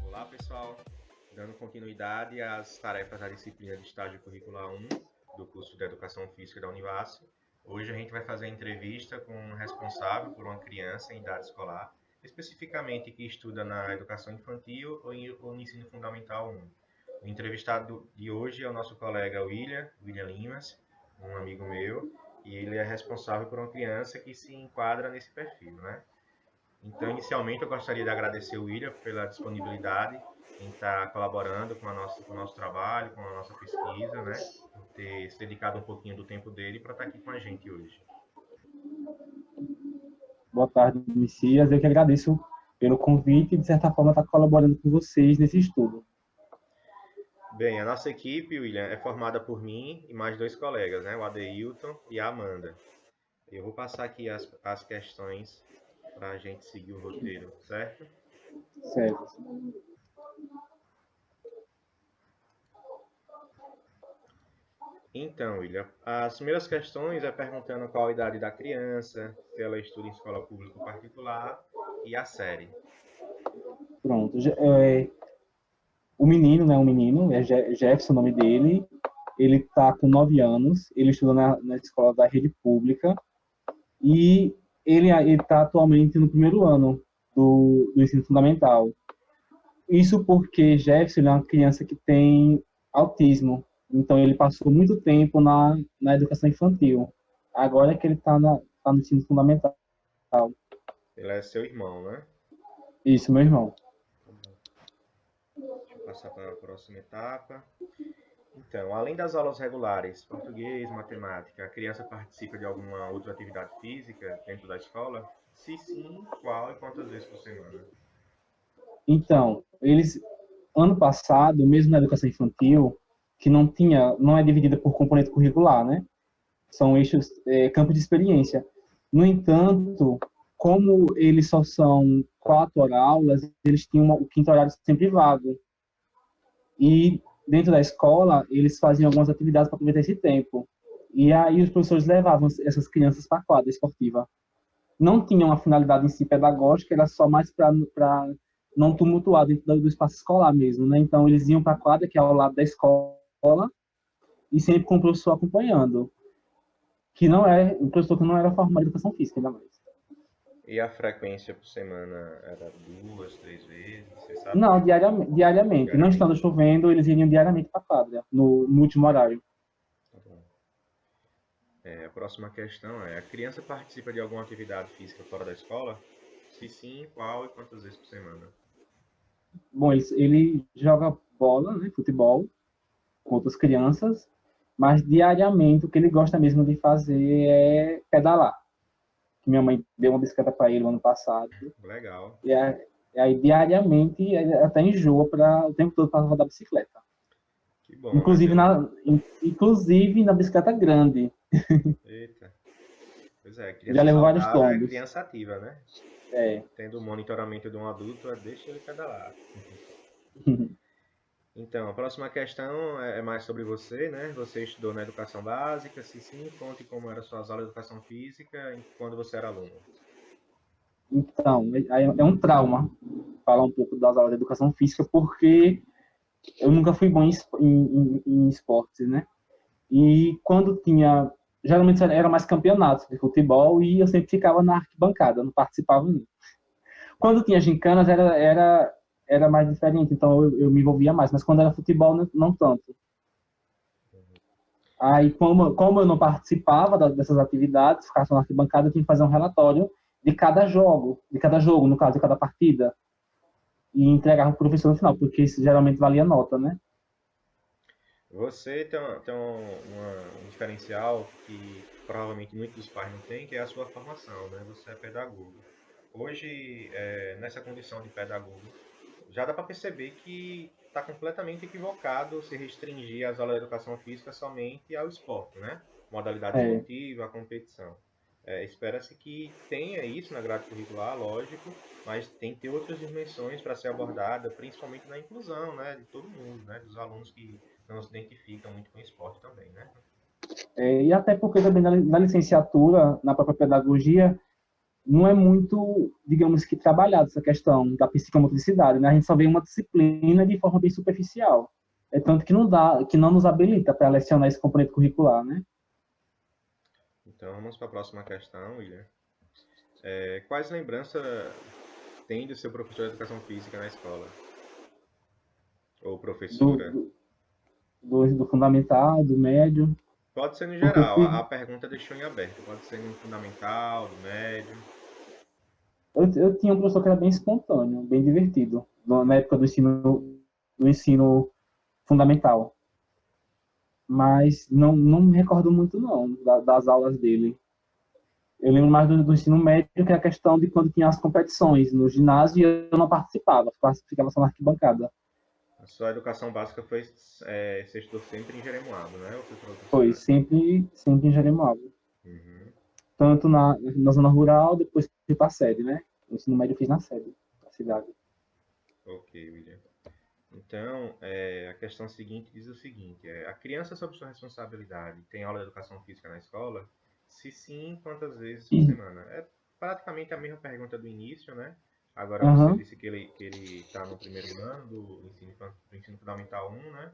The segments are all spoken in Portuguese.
Olá, pessoal. Dando continuidade às tarefas da disciplina de estágio curricular 1 do curso de Educação Física da Univasf. Hoje a gente vai fazer a entrevista com um responsável por uma criança em idade escolar, especificamente que estuda na educação infantil ou no ensino fundamental 1. O entrevistado de hoje é o nosso colega William Limas, um amigo meu, e ele é responsável por uma criança que se enquadra nesse perfil, né? Então, inicialmente, eu gostaria de agradecer o William pela disponibilidade em estar colaborando com o nosso trabalho, com a nossa pesquisa, né? Por ter se dedicado um pouquinho do tempo dele para estar aqui com a gente hoje. Boa tarde, Messias. Eu que agradeço pelo convite e, de certa forma, estar colaborando com vocês nesse estudo. Bem, a nossa equipe, William, é formada por mim e mais dois colegas, né? O Adeilton e a Amanda. Eu vou passar aqui as questões para a gente seguir o roteiro, certo? Certo. Então, William, as primeiras questões é perguntando qual a idade da criança, se ela estuda em escola pública ou particular e a série. Pronto. O menino, né? Jefferson, o nome dele. Ele está com 9 anos. Ele estuda na escola da rede pública. E ele está atualmente no primeiro ano do ensino fundamental. Isso porque Jefferson é uma criança que tem autismo. Então, ele passou muito tempo na educação infantil. Agora é que ele está no ensino fundamental. Ele é seu irmão, né? Isso, meu irmão. Vou passar para a próxima etapa. Então, além das aulas regulares, português, matemática, a criança participa de alguma outra atividade física dentro da escola? Se sim, qual e quantas vezes por semana? Então, ano passado, mesmo na educação infantil, que não é dividida por componente curricular, né? São eixos, campos de experiência. No entanto, como eles só são 4 aulas, eles tinham o quinto horário sempre vago. E dentro da escola, eles faziam algumas atividades para aproveitar esse tempo. E aí os professores levavam essas crianças para a quadra esportiva. Não tinha uma finalidade em si pedagógica, era só mais para não tumultuar dentro do espaço escolar mesmo, né? Então eles iam para a quadra, que é ao lado da escola, e sempre com o professor acompanhando, o professor que não era formado em educação física, ainda mais. E a frequência por semana era 2, 3 vezes, você sabe? Não, diariamente. Não estando chovendo, eles iriam diariamente para a quadra, no último horário. Tá bom. A próxima questão é: a criança participa de alguma atividade física fora da escola? Se sim, qual e quantas vezes por semana? Bom, ele joga bola, né, futebol, com outras crianças, mas diariamente o que ele gosta mesmo de fazer é pedalar. Minha mãe deu uma bicicleta para ele no ano passado. Legal. E aí diariamente, até enjoa o tempo todo para rodar bicicleta. Que bom. Inclusive na bicicleta grande. Eita. Pois é, Já levou vários saudável é tombos. criança ativa, né? É. Tendo o monitoramento de um adulto, deixa ele pedalar. Então, a próxima questão é mais sobre você, né? Você estudou na educação básica? Se sim, conte como eram suas aulas de educação física quando você era aluno. Então, é um trauma falar um pouco das aulas de educação física, porque eu nunca fui bom em esportes, né? E quando tinha... Geralmente era mais campeonatos de futebol e eu sempre ficava na arquibancada, não participava não. Quando tinha gincanas era mais diferente, então eu me envolvia mais, mas quando era futebol, não tanto. Aí, como eu não participava dessas atividades, ficava só na arquibancada, eu tinha que fazer um relatório de cada jogo, no caso, de cada partida, e entregava para o professor no final, porque isso geralmente valia nota, né? Você tem um diferencial que provavelmente muitos dos pais não têm, que é a sua formação, né? Você é pedagogo. Hoje, nessa condição de pedagogo, já dá para perceber que está completamente equivocado se restringir as aulas de educação física somente ao esporte, né? Modalidade É, esportiva, a competição. Espera-se que tenha isso na grade curricular, lógico, mas tem que ter outras dimensões para ser abordada, principalmente na inclusão, né, de todo mundo, né, dos alunos que não se identificam muito com o esporte também, né? e até porque também na licenciatura, na própria pedagogia, não é muito, digamos que, trabalhado essa questão da psicomotricidade, né? A gente só vê uma disciplina de forma bem superficial. É tanto que não dá, que não nos habilita para lecionar esse componente curricular, né? Então vamos para a próxima questão, William. Quais lembranças tem do seu professor de educação física na escola? Ou Do, professora? do, do fundamental, do médio, Pode ser no porque eu geral, a tive, pergunta deixou em aberto. Pode ser no fundamental, no médio. eu tinha um professor que era bem espontâneo, bem divertido, na época do ensino fundamental. Mas não me recordo muito, não, das aulas dele. Eu lembro mais do ensino médio, que é a questão de quando tinha as competições no ginásio e eu não participava, ficava só na arquibancada. A sua educação básica foi, você estudou sempre em Jeremoabo, né? Ou foi para outra Foi cidade? sempre em Jeremoabo. Uhum. Tanto na zona rural, depois fui para a sede, né? O ensino médio eu fiz na sede da cidade. Ok, William. Então, a questão seguinte diz o seguinte: a criança sob sua responsabilidade tem aula de educação física na escola? Se sim, quantas vezes por semana? É praticamente a mesma pergunta do início, né? Agora você Uhum, disse que ele está no primeiro ano do ensino fundamental 1, né?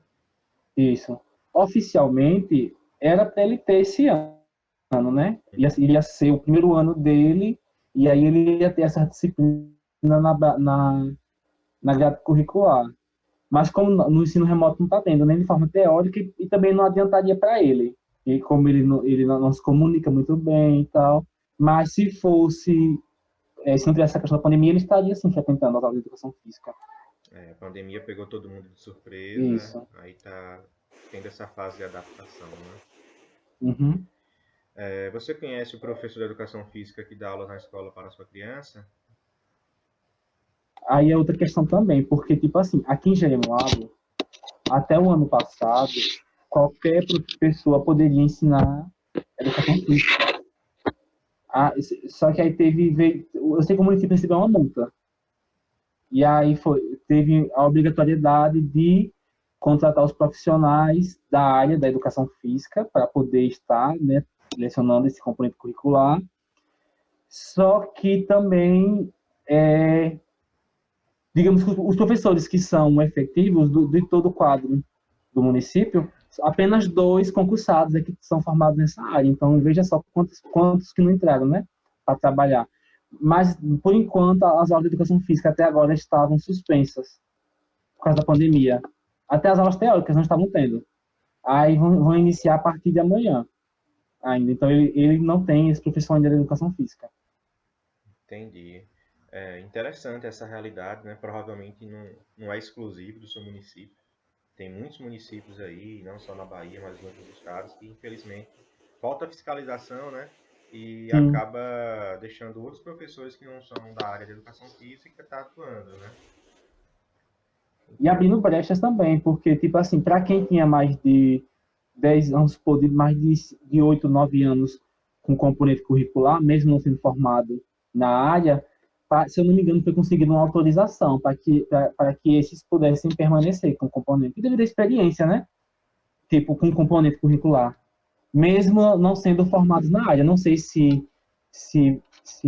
isso. Oficialmente, era para ele ter esse ano, né? Uhum. Ia ser o primeiro ano dele, e aí ele ia ter essa disciplina na grade curricular. Mas como no ensino remoto não está tendo, nem de forma teórica, e também não adiantaria para ele. E como ele não se comunica muito bem e tal. Mas se fosse, se não tivesse essa questão da pandemia, ele estaria sim frequentando as aulas de educação física. A pandemia pegou todo mundo de surpresa, Isso. aí tá tendo essa fase de adaptação, né? Uhum. Você conhece o professor de educação física que dá aula na escola para a sua criança? Aí é outra questão também, porque, tipo assim, aqui em Jeremoabo, até o ano passado, qualquer pessoa poderia ensinar educação física. Ah, só que aí eu sei que o município recebeu uma multa. E aí teve a obrigatoriedade de contratar os profissionais da área da educação física para poder estar, né, lecionando esse componente curricular. Só que também, digamos que os professores que são efetivos de todo o quadro do município, apenas 2 concursados é que são formados nessa área. Então, veja só quantos que não entraram, né, para trabalhar. Mas, por enquanto, as aulas de educação física até agora estavam suspensas por causa da pandemia. Até as aulas teóricas não estavam tendo. Aí vão iniciar a partir de amanhã ainda. Então, ele não tem esse professor ainda de educação física. Entendi. É interessante essa realidade, né? Provavelmente não é exclusivo do seu município. Tem muitos municípios aí, não só na Bahia, mas em outros estados, que infelizmente falta fiscalização, né? E Sim. acaba deixando outros professores que não são da área de educação física estar atuando, né? E Então, abrindo brechas também, porque, tipo assim, para quem tinha mais de 10 anos, mais de 8, 9 anos com componente curricular, mesmo não sendo formado na área, se eu não me engano, foi conseguido uma autorização para que esses pudessem permanecer com o componente. E devido à experiência, né? Tipo, com componente curricular. Mesmo não sendo formados na área. Não sei se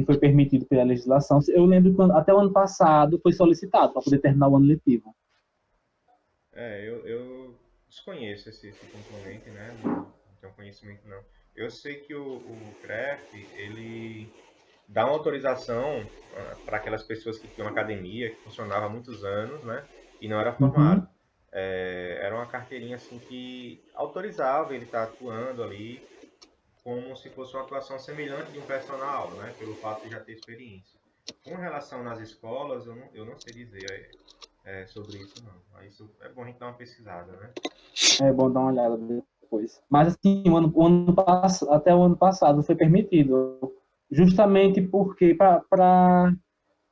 foi permitido pela legislação. Eu lembro que até o ano passado foi solicitado para poder terminar o ano letivo. eu desconheço esse componente, né? Não tenho conhecimento não. Eu sei que o CREF, ele dá uma autorização para aquelas pessoas que tinham academia, que funcionava há muitos anos, né? E não era formado. Uhum. Era uma carteirinha assim que autorizava ele estar atuando ali. como se fosse uma atuação semelhante de um personal, né, pelo fato de já ter experiência. Com relação nas escolas, eu não sei dizer sobre isso, não. Mas isso é bom a gente dar uma pesquisada, né? É bom dar uma olhada depois. Mas assim, até o ano passado foi permitido, justamente porque para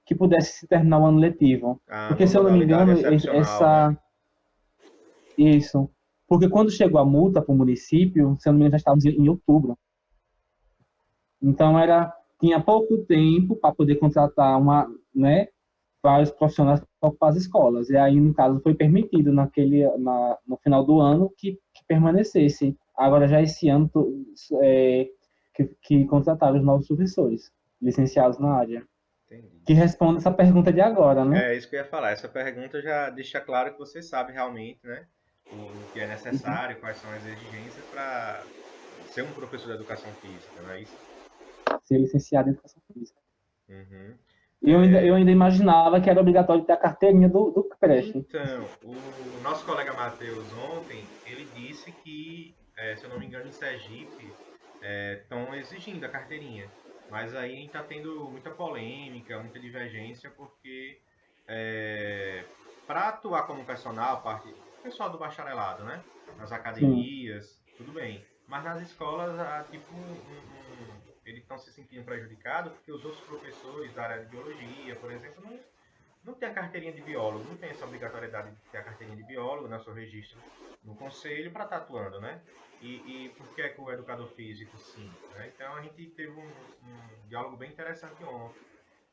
que pudesse se terminar o ano letivo. Ah, Porque, numa se eu não me modalidade engano, excepcional, né? isso. Porque quando chegou a multa para o município, se eu não me engano, já estávamos em outubro. Então, tinha pouco tempo para poder contratar vários profissionais para ocupar as escolas. E aí, no caso, foi permitido no final do ano que permanecesse. Agora, já esse ano, que contrataram os novos professores, licenciados na área. Entendi. Que responde essa pergunta de agora, né? É isso que eu ia falar. Essa pergunta já deixa claro que você sabe realmente, né, o que é necessário, quais são as exigências para ser um professor de educação física, não é isso? Ser licenciado em educação física. Uhum. Eu ainda imaginava que era obrigatório ter a carteirinha do creche. Então, o nosso colega Matheus ontem, ele disse que, se eu não me engano, em Sergipe, estão exigindo a carteirinha. Mas aí a gente está tendo muita polêmica, muita divergência, porque para atuar como personal, pessoal do bacharelado, né? Nas Sim. academias, tudo bem. Mas nas escolas, tipo, eles estão se sentindo prejudicados porque os outros professores da área de biologia, por exemplo, não tem a carteirinha de biólogo, não tem essa obrigatoriedade de ter a carteirinha de biólogo, né, seu registro no conselho para estar atuando, né? E por que é que o educador físico sim? Né? Então a gente teve um diálogo bem interessante ontem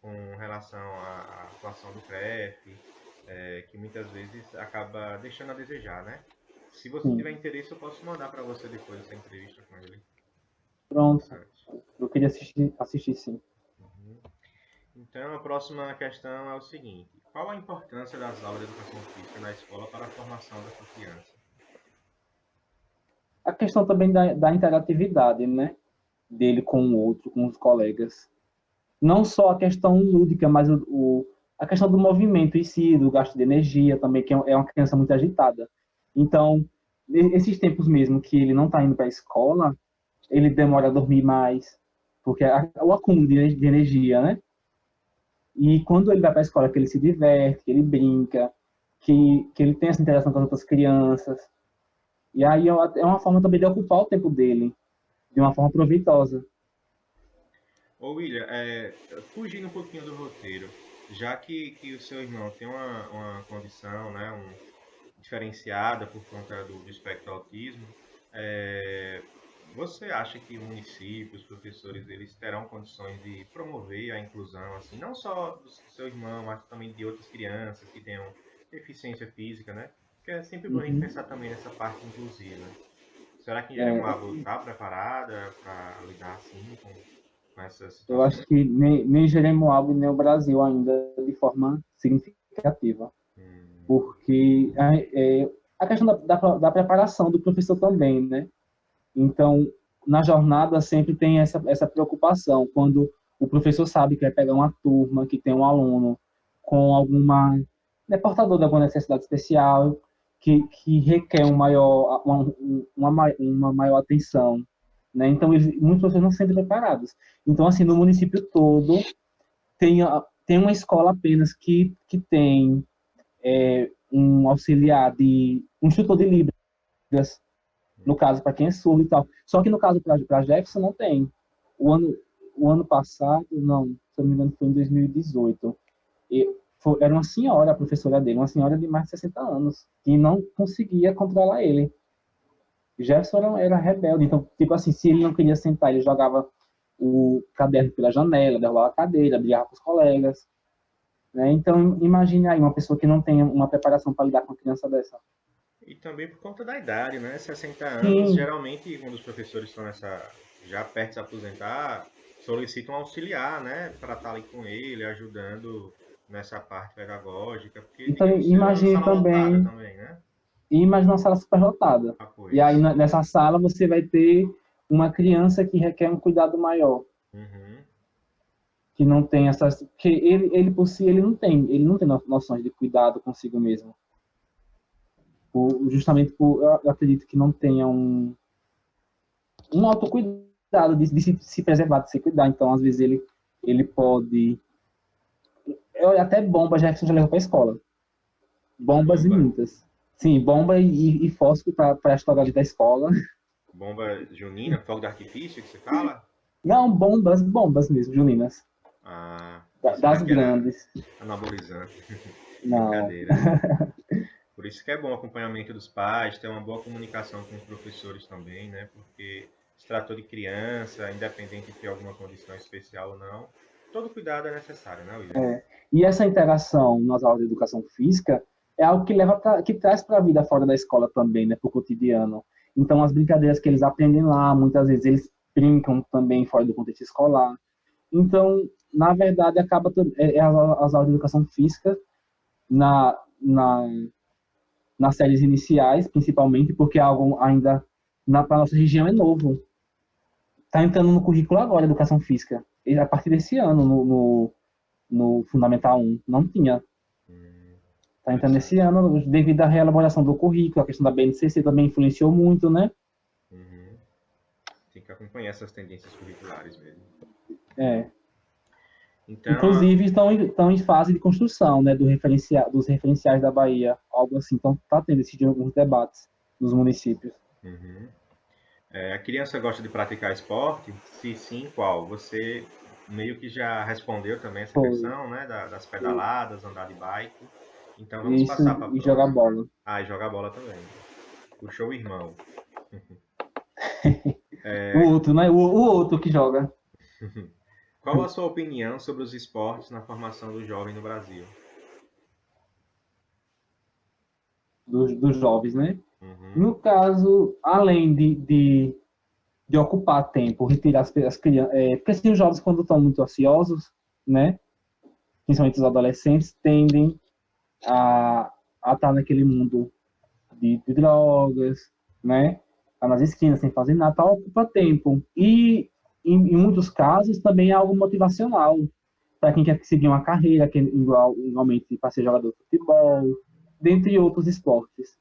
com relação à atuação do CREF, que muitas vezes acaba deixando a desejar, né? Se você Sim. tiver interesse, eu posso mandar para você depois essa entrevista com ele. Pronto. Eu queria assistir sim. Uhum. Então, a próxima questão é o seguinte: qual a importância das aulas de educação física na escola para a formação dessa criança? A questão também da interatividade, né? Dele com o outro, com os colegas. Não só a questão lúdica, mas a questão do movimento em si, do gasto de energia também, que é uma criança muito agitada. Então, esses tempos mesmo que ele não está indo para a escola, ele demora a dormir mais, porque o acúmulo de energia, né? E quando ele vai para a escola, que ele se diverte, que ele brinca, que ele tem essa interação com as outras crianças. E aí é uma forma também de ocupar o tempo dele, de uma forma proveitosa. Ô William, fugindo um pouquinho do roteiro, já que o seu irmão tem uma condição, né, diferenciada por conta do espectro autismo, você acha que o município, os professores, eles terão condições de promover a inclusão, assim, não só do seu irmão, mas também de outras crianças que tenham deficiência física, né? Porque é sempre bom a gente Uhum. pensar também nessa parte inclusiva. Será que É, Jeremoabo está preparada para lidar assim com essas eu acho situações? que nem Jeremoabo nem o Brasil ainda de forma significativa, Hum, porque a questão da preparação do professor também, né? Então, na jornada sempre tem essa preocupação, quando o professor sabe que vai pegar uma turma, que tem um aluno com alguma, portador de alguma necessidade especial, que requer uma maior atenção, né? Então, muitos professores não se sentem preparados. Então, assim, no município todo, tem, tem uma escola apenas que tem um auxiliar um instrutor de Libras, no caso, para quem é surdo e tal. Só que no caso para Jefferson não tem. O ano, o ano passado, não, se eu não me engano, foi em 2018. Era uma senhora, a professora dele, uma senhora de mais de 60 anos, que não conseguia controlar ele. Jefferson era rebelde, então, tipo assim, se ele não queria sentar, ele jogava o caderno pela janela, derrubava a cadeira, brigava com os colegas. Né? Então, imagine aí uma pessoa que não tem uma preparação para lidar com uma criança dessa. E também por conta da idade, né? 60 anos, Sim, geralmente, quando os professores estão já perto de se aposentar, solicitam um auxiliar, né? Para estar ali com ele, ajudando nessa parte pedagógica, porque então digamos ser uma imagine sala lotada também também, né? e imagina uma sala superlotada. Ah, E aí, pois. nessa sala, você vai ter uma criança que requer um cuidado maior, Uhum. que não tem essas. Que ele por si, ele não tem noções de cuidado consigo mesmo. Justamente por, eu acredito que não tenha um autocuidado cuidado, de se preservar, de se cuidar. Então, às vezes, ele pode... Até bomba já levou para a escola. Bombas e Bomba. muitas. Sim, bomba e fósforo para estourar ali da escola. Bomba junina, fogo de artifício que você fala? Não, bombas mesmo, juninas. Ah, Das pensava que era grandes. anabolizante. Não. Brincadeira. Por isso que é bom o acompanhamento dos pais, ter uma boa comunicação com os professores também, né? Porque se tratou de criança, independente de ter alguma condição especial ou não, todo cuidado é necessário, né, William? E essa interação nas aulas de educação física é algo que traz para a vida fora da escola também, né, para o cotidiano. Então, as brincadeiras que eles aprendem lá, muitas vezes eles brincam também fora do contexto escolar. Então, na verdade, as aulas de educação física na, na, nas séries iniciais, principalmente, porque é algo ainda para a nossa região é novo. Está entrando no currículo agora, educação física. E a partir desse ano, no Fundamental 1, não tinha. Está entrando esse ano, devido à reelaboração do currículo, a questão da BNCC também influenciou muito, né? Uhum. Tem que acompanhar essas tendências curriculares mesmo. É. Então, Inclusive, estão em fase de construção, né, dos referenciais da Bahia, algo assim. Então, está tendo alguns debates nos municípios. uhum. A criança gosta de praticar esporte? Se sim, qual? Você meio que já respondeu também essa Foi. questão, né? Das pedaladas, andar de bike. Então vamos Isso passar para a e jogar próxima. bola. Ah, e jogar bola também. Puxou o irmão. O outro, né? O outro que joga. Qual a sua opinião sobre os esportes na formação do jovem no Brasil? Dos jovens, né? Uhum, No caso, além de ocupar tempo, retirar as crianças. Porque assim, os jovens, quando estão muito ansiosos, né? Principalmente os adolescentes, tendem a estar naquele mundo de drogas, né? Tá nas esquinas sem fazer nada, tá, ocupa tempo. E, em muitos casos, também é algo motivacional para quem quer seguir uma carreira, que igualmente para ser jogador de futebol, dentre outros esportes.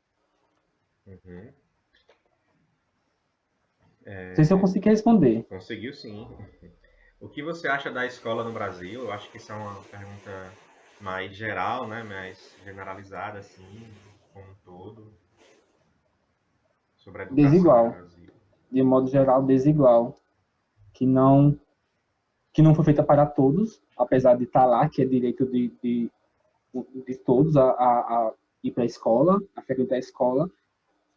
uhum. Não sei se eu consegui responder. Conseguiu sim. O que você acha da escola no Brasil? Eu acho que isso é uma pergunta mais geral, né? Mais generalizada, assim, como um todo, sobre a educação no Desigual. Brasil. De modo geral, desigual. Que não, que não foi feita para todos, apesar de estar lá, que é direito de todos a ir para a escola, a frequentar a escola,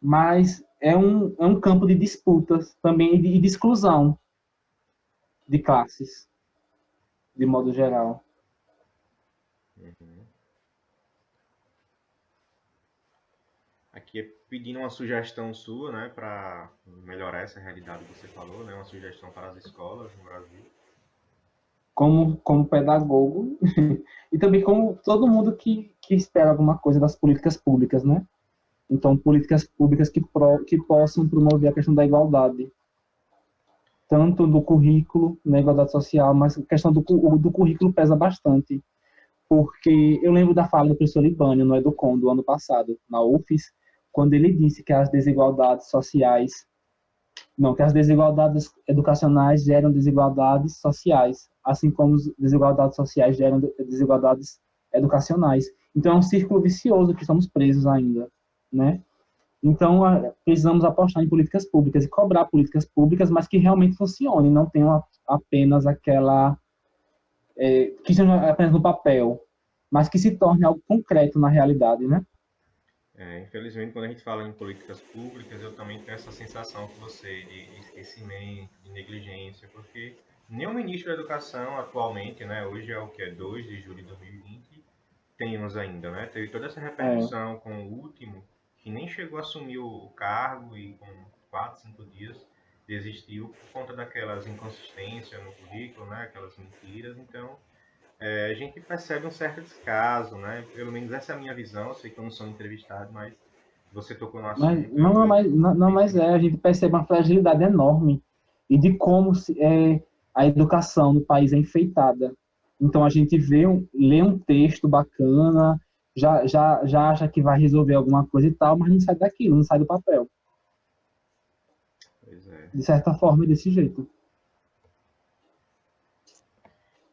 mas é um campo de disputas também e de exclusão de classes, de modo geral. Uhum. Aqui é pedindo uma sugestão sua, né, para melhorar essa realidade que você falou, né, uma sugestão para as escolas no Brasil. Como pedagogo e também como todo mundo que espera alguma coisa das políticas públicas, né? Então, políticas públicas que possam promover a questão da igualdade, tanto do currículo, na igualdade social, mas a questão do currículo pesa bastante, porque eu lembro da fala do professor Libânio no Educom do ano passado, na UFES, quando ele disse que as desigualdades sociais, não, que as desigualdades educacionais geram desigualdades sociais, assim como as desigualdades sociais geram desigualdades educacionais. Então é um círculo vicioso que estamos presos ainda, né? Então precisamos apostar em políticas públicas e cobrar políticas públicas, mas que realmente funcionem, não tenham apenas aquela que seja apenas no papel, mas que se torne algo concreto na realidade, né? Infelizmente, quando a gente fala em políticas públicas, eu também tenho essa sensação com você de esquecimento, de negligência, porque nenhum ministro da Educação atualmente, né, hoje é o que é 2 de julho de 2020, temos ainda, né? Teve toda essa repercussão com o último, que nem chegou a assumir o cargo e com 4, 5 dias desistiu por conta daquelas inconsistências no currículo, né? Aquelas mentiras. Então, a gente percebe um certo descaso, né? Pelo menos essa é a minha visão. Eu sei que eu não sou entrevistado, mas você tocou no Mas assunto, eu não penso mais nisso. a gente percebe uma fragilidade enorme e de como a educação no país é enfeitada. Então a gente lê um texto bacana, já acha que vai resolver alguma coisa e tal, mas não sai daquilo, não sai do papel. Pois é. De certa forma, é desse jeito.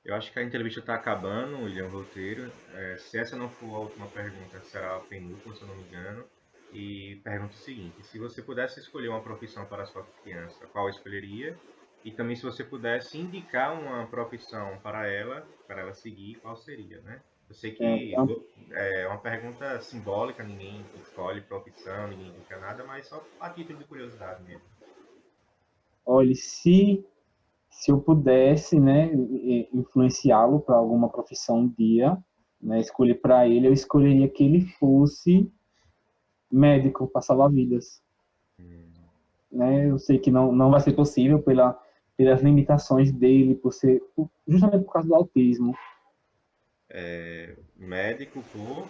Eu acho que a entrevista está acabando, William Roteiro. Se essa não for a última pergunta, será a penúltima, se eu não me engano. E pergunta o seguinte: se você pudesse escolher uma profissão para a sua criança, qual escolheria? E também se você pudesse indicar uma profissão para ela seguir, qual seria, né? Eu sei É, que é uma pergunta simbólica, ninguém escolhe profissão, ninguém indica nada, mas só a título de curiosidade mesmo. olha, se eu pudesse, né, influenciá-lo para alguma profissão um dia, né, escolher para ele, eu escolheria que ele fosse médico para salvar vidas. Hum, Né? Eu sei que não vai ser possível pelas limitações dele, justamente por causa do autismo. médico por.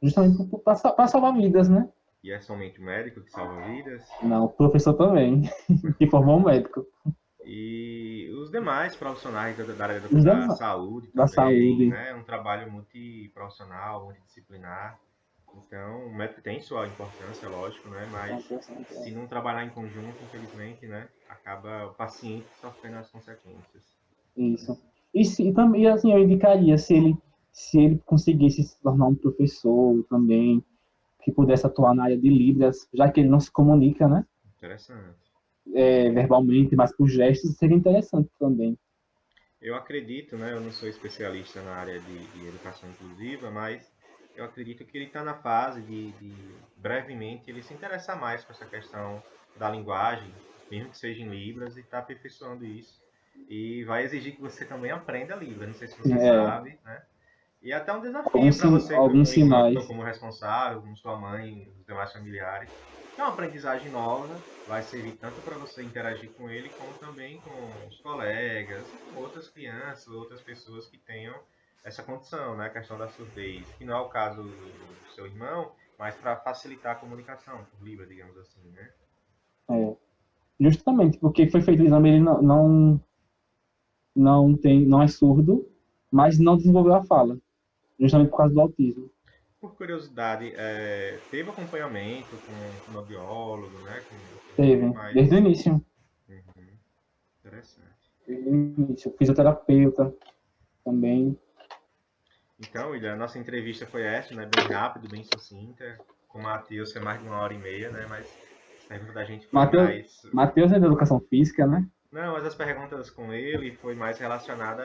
Justamente para salvar vidas, né? E é somente o médico que salva vidas? Não, o professor também, que formou um médico. E os demais profissionais da área Os da demais, saúde da também, saúde. né? É um trabalho multiprofissional, multidisciplinar. Então, o médico tem sua importância, lógico, né? Mas se não trabalhar em conjunto, infelizmente, né? Acaba o paciente sofrendo as consequências. Isso. E também, assim, eu indicaria, se ele conseguisse se tornar um professor também, que pudesse atuar na área de Libras, já que ele não se comunica, né? Interessante. Verbalmente, mas por gestos, seria interessante também. Eu acredito, né? Eu não sou especialista na área de educação inclusiva, mas eu acredito que ele está na fase de brevemente ele se interessar mais por essa questão da linguagem, mesmo que seja em Libras, e está aperfeiçoando isso. E vai exigir que você também aprenda Libras. Não sei se você É, sabe, né? E é até um desafio para você, alguns como irmão, sinais. como responsável, como sua mãe, os demais familiares. É uma aprendizagem nova, vai servir tanto para você interagir com ele, como também com os colegas, com outras crianças, outras pessoas que tenham essa condição, né? A questão da surdez, que não é o caso do seu irmão, mas para facilitar a comunicação por Libras, digamos assim, né? É, justamente porque foi feito o exame, ele não é surdo, mas não desenvolveu a fala, justamente por causa do autismo. Por curiosidade, teve acompanhamento com fonoaudiólogo, né? Com Teve, desde o mais. início. Uhum, interessante. Desde o início. Fisioterapeuta também. Então, William, a nossa entrevista foi essa, né? Bem rápido, bem sucinta. Com o Matheus foi mais de 1 hora e meia, né? Mas as perguntas da gente foi Matheus, mais. Matheus é da educação física, né? Não, mas as perguntas com ele foi mais relacionada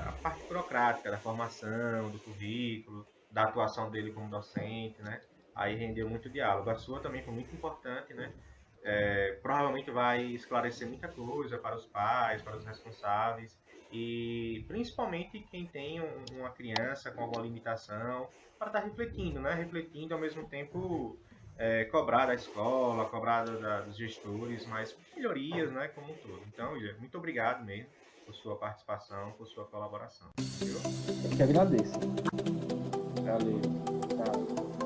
à parte burocrática, da formação, do currículo, da atuação dele como docente, né? Aí rendeu muito diálogo. A sua também foi muito importante, né? Provavelmente vai esclarecer muita coisa para os pais, para os responsáveis e principalmente quem tem uma criança com alguma limitação para estar refletindo, né? Refletindo ao mesmo tempo cobrar da escola, cobrar dos gestores, mas melhorias, né? Como um todo. Então, William, muito obrigado mesmo por sua participação, por sua colaboração. Viu? Eu que agradeço. Valeu. Tchau.